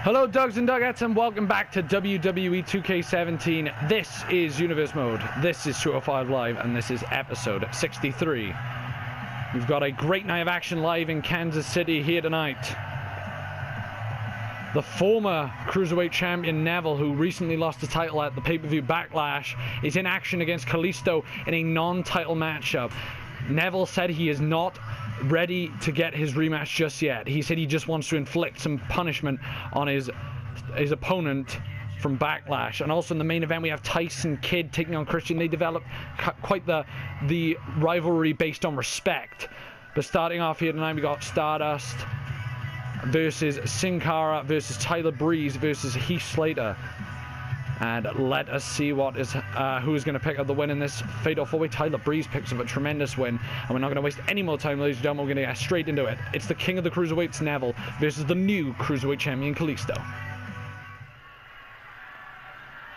Hello Dogs and Dugettes, and welcome back to WWE 2K17. This is Universe Mode, this is 205 Live, and this is episode 63. We've got a great night of action live in Kansas City here tonight. The former Cruiserweight Champion Neville, who recently lost the title at the pay-per-view Backlash, is in action against Kalisto in a non-title matchup. Neville said he is not ready to get his rematch just yet. He said he just wants to inflict some punishment on his opponent from Backlash. And also in the main event we have Tyson Kidd taking on Christian. They developed quite the rivalry based on respect. But starting off here tonight we got Stardust versus Sin Cara versus Tyler Breeze versus Heath Slater. And let us see what is who's going to pick up the win in this Fatal 4-Way. Tyler Breeze picks up a tremendous win. And we're not going to waste any more time, ladies and gentlemen. We're going to get straight into it. It's the King of the Cruiserweights, Neville, versus the new Cruiserweight Champion, Kalisto.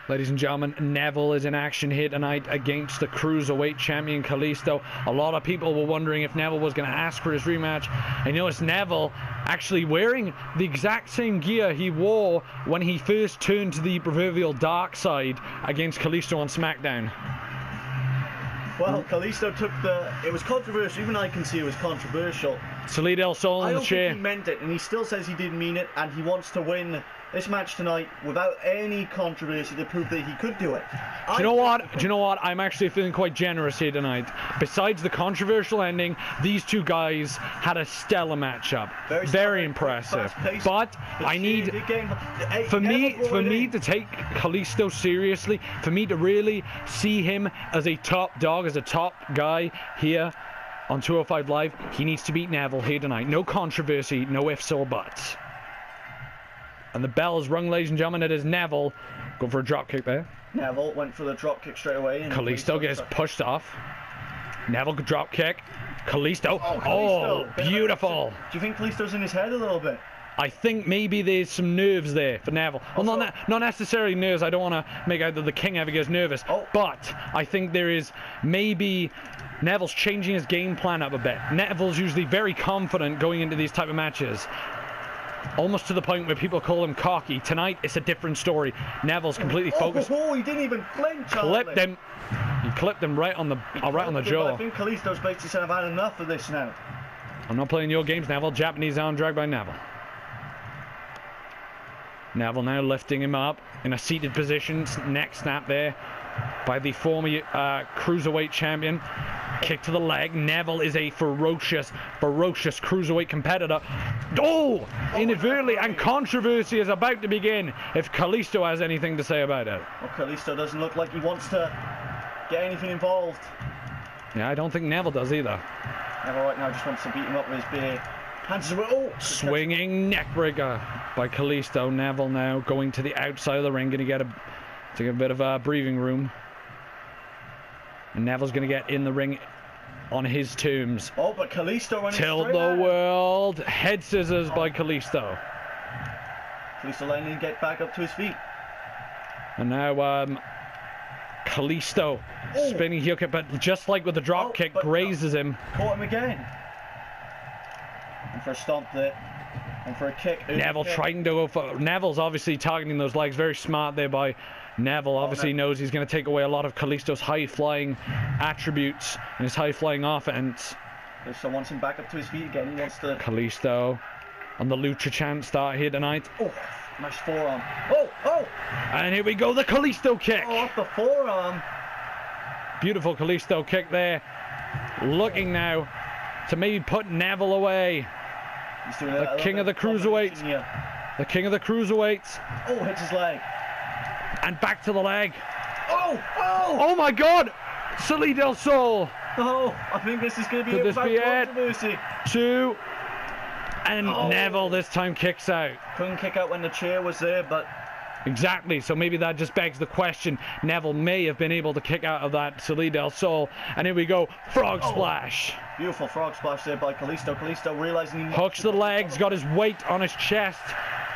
Ladies and gentlemen, Neville is in action here tonight against the Cruiserweight Champion, Kalisto. A lot of people were wondering if Neville was going to ask for his rematch. And you notice Neville actually wearing the exact same gear he wore when he first turned to the proverbial dark side against Kalisto on SmackDown. Well, Kalisto took it was controversial. Even I can see it was controversial. Salida del Sol in the chair. I don't think he meant it, and he still says he didn't mean it, and he wants to win this match tonight without any controversy to prove that he could do it. Do you know what? I'm actually feeling quite generous here tonight. Besides the controversial ending, these two guys had a stellar matchup. Very impressive. But I need, for me to take Kalisto seriously, for me to really see him as a top dog, as a top guy here on 205 Live, he needs to beat Neville here tonight. No controversy, no ifs or buts. And the bell is rung, ladies and gentlemen. It is Neville. Go for a drop kick there. Neville went for the drop kick straight away. And Kalisto gets pushed off. Neville drop kick. Kalisto. Oh, beautiful. Do you think Kalisto's in his head a little bit? I think maybe there's some nerves there for Neville. Well, not necessarily nerves. I don't want to make out that the King ever gets nervous. But I think there is maybe Neville's changing his game plan up a bit. Neville's usually very confident going into these type of matches. Almost to the point where people call him cocky. Tonight, it's a different story. Neville's completely focused. Oh, he didn't even flinch. Clipped him. He clipped him right on the jaw. I think Kalisto's basically said, I've had enough of this now. I'm not playing your games, Neville. Japanese arm drag by Neville. Neville now lifting him up in a seated position. Neck snap there by the former Cruiserweight Champion. Kick to the leg. Neville is a ferocious Cruiserweight competitor. Oh! Inadvertently, and controversy is about to begin if Kalisto has anything to say about it. Well, Kalisto doesn't look like he wants to get anything involved. Yeah, I don't think Neville does either. Neville right now just wants to beat him up with his bare hands. Swinging neckbreaker by Kalisto. Neville now going to the outside of the ring, going to get a bit of breathing room. And Neville's going to get in the ring on his terms. Oh, but Kalisto running Tilt the world. Head scissors by Kalisto. Kalisto letting him get back up to his feet. And now Kalisto spinning heel kick, but just like with the drop kick, grazes him. Caught him again. And for a stomp there. And for a kick. Neville trying to go for... Neville's obviously targeting those legs. Very smart there by Neville. Obviously knows he's going to take away a lot of Kalisto's high-flying attributes and his high-flying offense. Kalisto wants him back up to his feet again. He wants to... Kalisto on the Lucha chant start here tonight. Oh, nice forearm. And here we go, the Kalisto kick. Oh, off the forearm. Beautiful Kalisto kick there. Looking now to maybe put Neville away. The King of the Cruiserweights. The King of the Cruiserweights. Oh, hits his leg. And back to the leg. Oh my God! Salida del Sol. Oh, I think this is going to be Could this be controversy. Two. And Neville this time kicks out. Couldn't kick out when the chair was there, but... Exactly, so maybe that just begs the question. Neville may have been able to kick out of that Salida del Sol. And here we go, frog splash. Beautiful frog splash there by Kalisto. Kalisto realizing he hooks the legs, got his weight on his chest.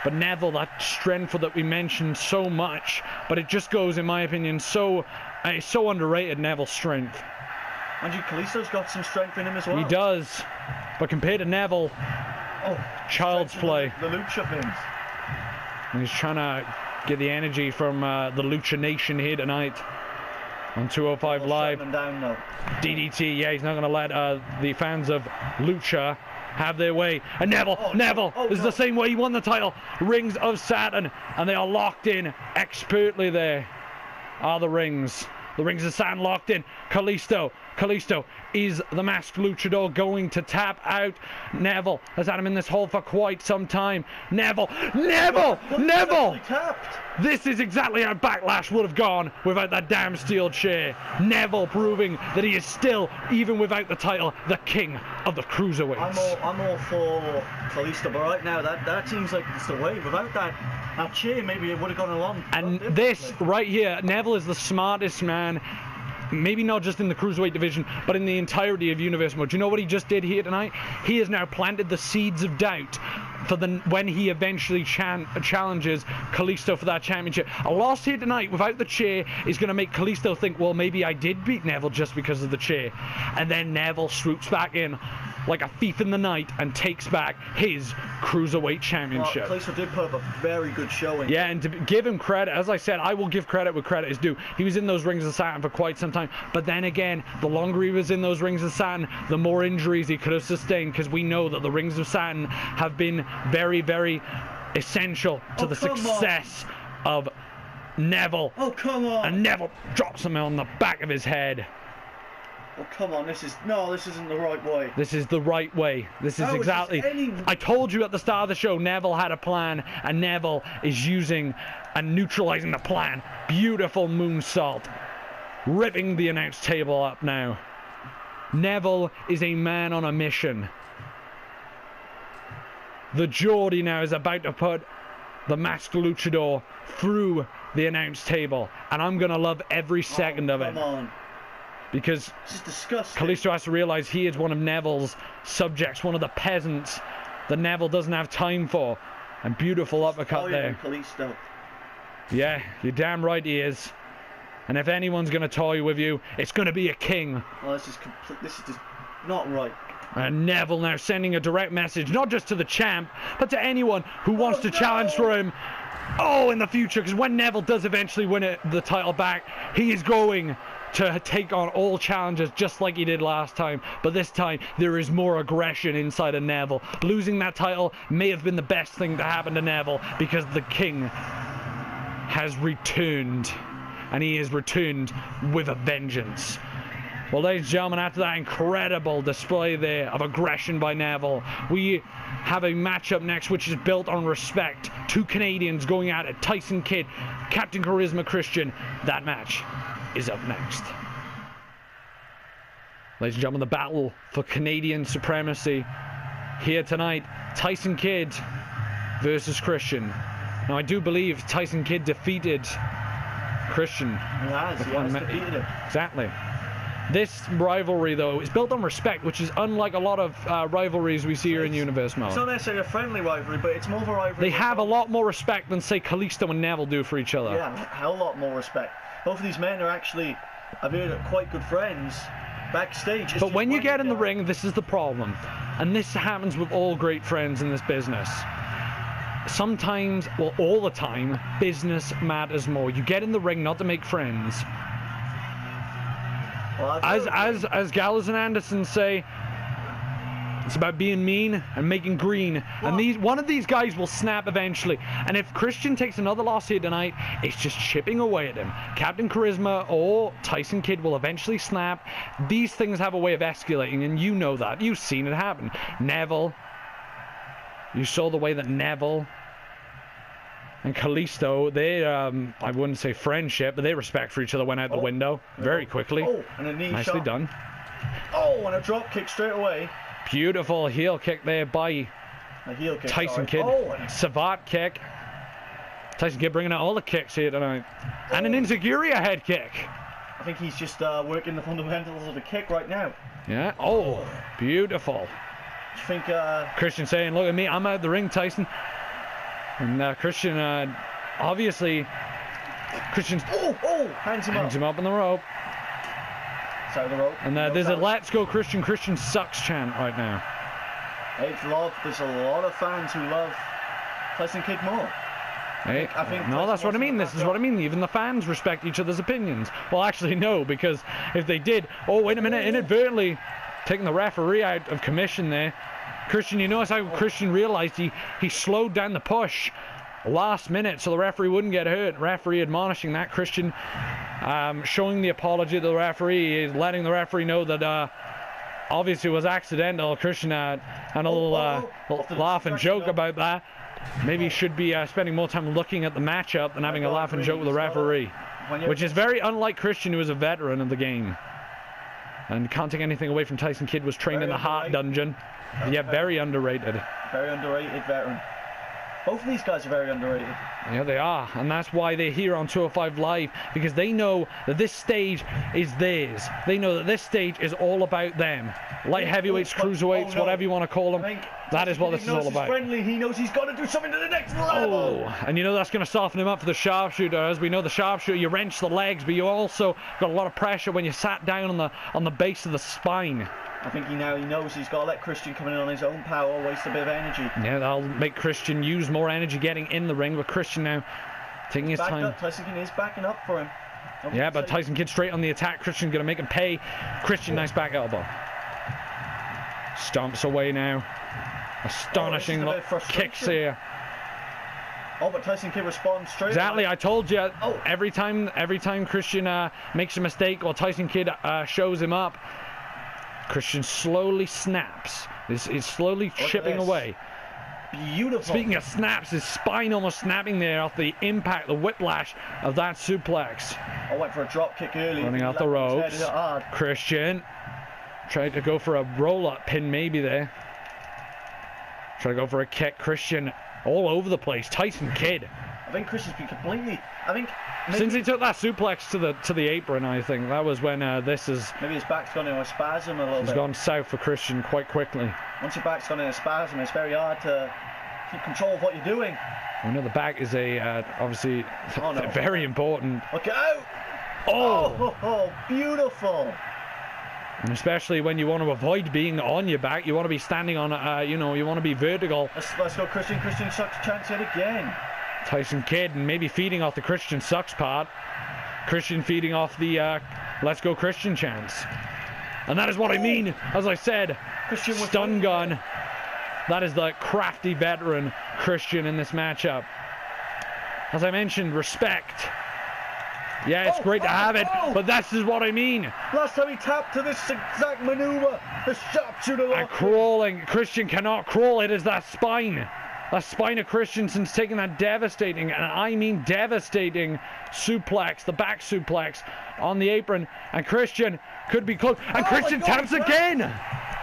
But Neville, that strength that we mentioned so much, but it just goes, in my opinion, so underrated, Neville's strength. And Kalisto's got some strength in him as well. He does, but compared to Neville, child's play. The lucha pins. He's trying to get the energy from the Lucha Nation here tonight on 205 Live. Down, no. DDT, yeah, he's not going to let the fans of Lucha have their way. And Neville, this is the same way he won the title. Rings of Saturn, and they are locked in expertly there. Are the rings. The rings of Saturn locked in. Kalisto, is the masked luchador going to tap out? Neville has had him in this hole for quite some time. Neville! This is exactly how Backlash would have gone without that damn steel chair. Neville proving that he is still, even without the title, the king of the cruiserweights. I'm all for Kalisto, but right now that seems like it's the way. Without that chair, maybe it would have gone along. And this right here, Neville is the smartest man. Maybe not just in the cruiserweight division, but in the entirety of Universal Mode. Do you know what he just did here tonight? He has now planted the seeds of doubt for when he eventually challenges Kalisto for that championship. A loss here tonight without the chair is going to make Kalisto think, well, maybe I did beat Neville just because of the chair. And then Neville swoops back in like a thief in the night and takes back his cruiserweight championship. Well, Kalisto did put up a very good showing. Yeah, and to give him credit, as I said, I will give credit where credit is due. He was in those Rings of Saturn for quite some time, but then again, the longer he was in those Rings of Saturn, the more injuries he could have sustained, because we know that the Rings of Saturn have been very, very essential to the success of Neville. Oh, come on! And Neville drops him on the back of his head. Oh, come on, this isn't the right way. This is the right way. This is exactly... I told you at the start of the show, Neville had a plan, and Neville is using and neutralizing the plan. Beautiful moonsault. Ripping the announce table up now. Neville is a man on a mission. The Geordie now is about to put the masked luchador through the announce table, and I'm going to love every second of it. Come on. Because this is disgusting. Kalisto has to realize he is one of Neville's subjects, one of the peasants that Neville doesn't have time for. And beautiful uppercut there. Kalisto. Yeah, you're damn right he is. And if anyone's going to toy with you, it's going to be a king. Well, this is just not right. And Neville now sending a direct message, not just to the champ, but to anyone who wants to challenge for him. Oh, in the future, because when Neville does eventually win the title back, he is going to take on all challengers just like he did last time. But this time, there is more aggression inside of Neville. Losing that title may have been the best thing to happen to Neville, because the king has returned. And he is returned with a vengeance. Well, ladies and gentlemen, after that incredible display there of aggression by Neville, we have a matchup next which is built on respect. Two Canadians going at it. Tyson Kidd, Captain Charisma Christian. That match is up next. Ladies and gentlemen, the battle for Canadian supremacy here tonight. Tyson Kidd versus Christian. Now, I do believe Tyson Kidd defeated Christian. He has defeated him. Exactly. This rivalry, though, is built on respect, which is unlike a lot of rivalries we see here in Universe Mode. It's not necessarily a friendly rivalry, but it's more of a rivalry. They have a lot more respect than, say, Kalisto and Neville do for each other. Yeah, a hell lot more respect. Both of these men are actually, I've heard, quite good friends backstage. But when you get in the ring, this is the problem. And this happens with all great friends in this business. Sometimes, well, all the time, business matters more. You get in the ring not to make friends. Well, as Gallows and Anderson say, it's about being mean and making green. Well, and one of these guys will snap eventually. And if Christian takes another loss here tonight, it's just chipping away at him. Captain Charisma or Tyson Kidd will eventually snap. These things have a way of escalating, and you know that. You've seen it happen. Neville. You saw the way that Neville and Kalisto, they, I wouldn't say friendship, but their respect for each other went out the window very quickly. Oh, and a knee Nicely shot. Done. Oh, and a drop kick straight away. Beautiful heel kick there by Tyson Kidd. Oh, Savate kick. Tyson Kidd bringing out all the kicks here tonight. Oh. And an Inzaguri head kick. I think he's just working the fundamentals of the kick right now. Yeah. Oh, beautiful. I think Christian saying, look at me, I'm out the ring, Tyson. And Christian, obviously, Christian's hands him up on the rope. Side of the rope. And there's a let's go Christian, Christian sucks chant right now. There's a lot of fans who love Tyson Kidd more. Hey, I think no, Tyson that's what I wants mean. to This is what I mean. Even the fans respect each other's opinions. Well, actually, no, because if they did... Oh, wait a minute. Inadvertently taking the referee out of commission there. Christian, you notice how Christian realized he slowed down the push last minute so the referee wouldn't get hurt. Referee admonishing that. Christian showing the apology to the referee, letting the referee know that obviously it was accidental. Christian had a little laugh and joke about that. Maybe he should be spending more time looking at the matchup than having a laugh and joke with the referee, which is very unlike Christian, who is a veteran of the game. And can't take anything away from Tyson Kidd, was trained in the Heart Dungeon. Yeah, very underrated. Very underrated veteran. Both of these guys are very underrated. Yeah, they are, and that's why they're here on 205 Live, because they know that this stage is theirs. They know that this stage is all about them. Light heavyweights, cruiserweights, whatever you want to call them, that is what this is all about. Friendly. He knows he's got to do something to the next level. Oh, and you know that's going to soften him up for the sharpshooter. As we know, the sharpshooter, you wrench the legs, but you also got a lot of pressure when you sat down on the base of the spine. I think he knows he's got to let Christian come in on his own power, waste a bit of energy. Yeah, that'll make Christian use more energy getting in the ring, but Christian now taking his time. Tyson Kidd is backing up for him. Yeah, but Tyson Kidd straight on the attack. Christian going to make him pay. Christian, nice back elbow. Stomps away now. Astonishing kicks here. Oh, but Tyson Kidd responds straight. Exactly, I told you. Oh. Every time Christian makes a mistake or Tyson Kidd shows him up, Christian slowly snaps. He's slowly chipping away. Beautiful. Speaking of snaps, his spine almost snapping there off the impact, the whiplash of that suplex. I went for a drop kick early. Running out the ropes. Christian tried to go for a roll-up pin maybe there. Try to go for a kick. Christian all over the place. Tyson Kidd. I think Christian's been completely... Since he took that suplex to the apron, I think that was when this is... Maybe his back's gone into a spasm a little bit. It's gone south for Christian quite quickly. Once your back's gone into a spasm, it's very hard to keep control of what you're doing. I know the back is obviously very important. Look out! Oh, beautiful! And especially when you want to avoid being on your back, you want to be standing on, you want to be vertical. Let's go, Christian. Christian sucks chance yet again. Tyson Kidd, and maybe feeding off the Christian sucks part. Christian feeding off the let's go Christian chance. And that is what I mean. As I said, Christian stun gun. That is the crafty veteran Christian in this matchup. As I mentioned, respect. Yeah, it's great to have it, but this is what I mean. Last time he tapped to this exact maneuver, the sharpshooter. And crawling. Christian cannot crawl. It is that spine. That spine of Christensen's taking that devastating, and I mean devastating, suplex, the back suplex on the apron, and Christian could be close. And Christian taps again.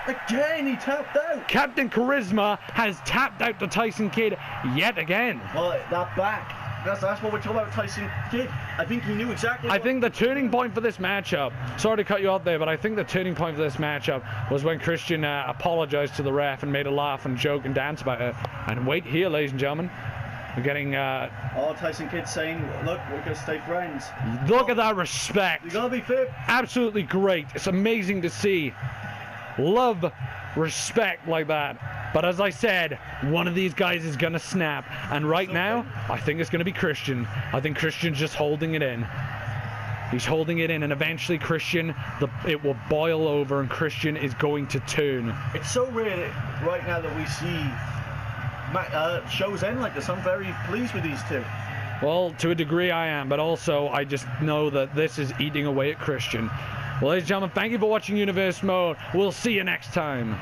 Again, he tapped out. Captain Charisma has tapped out to Tyson Kidd yet again. Well, that back. That's what we're talking about, Tyson Kidd. I think he knew exactly. I think the turning point for this matchup, sorry to cut you off there, but I think the turning point for this matchup was when Christian apologized to the ref and made a laugh and joke and dance about it. And wait here, ladies and gentlemen. We're getting... Tyson Kidd saying, look, we're going to stay friends. Look at that respect. You got to be fair. Absolutely great. It's amazing to see. Love respect like that. But as I said, one of these guys is going to snap. And right now, I think it's going to be Christian. I think Christian's just holding it in. He's holding it in, and eventually Christian, it will boil over, and Christian is going to turn. It's so rare right now that we see shows end like this. I'm very pleased with these two. Well, to a degree I am, but also I just know that this is eating away at Christian. Well, ladies and gentlemen, thank you for watching Universe Mode. We'll see you next time.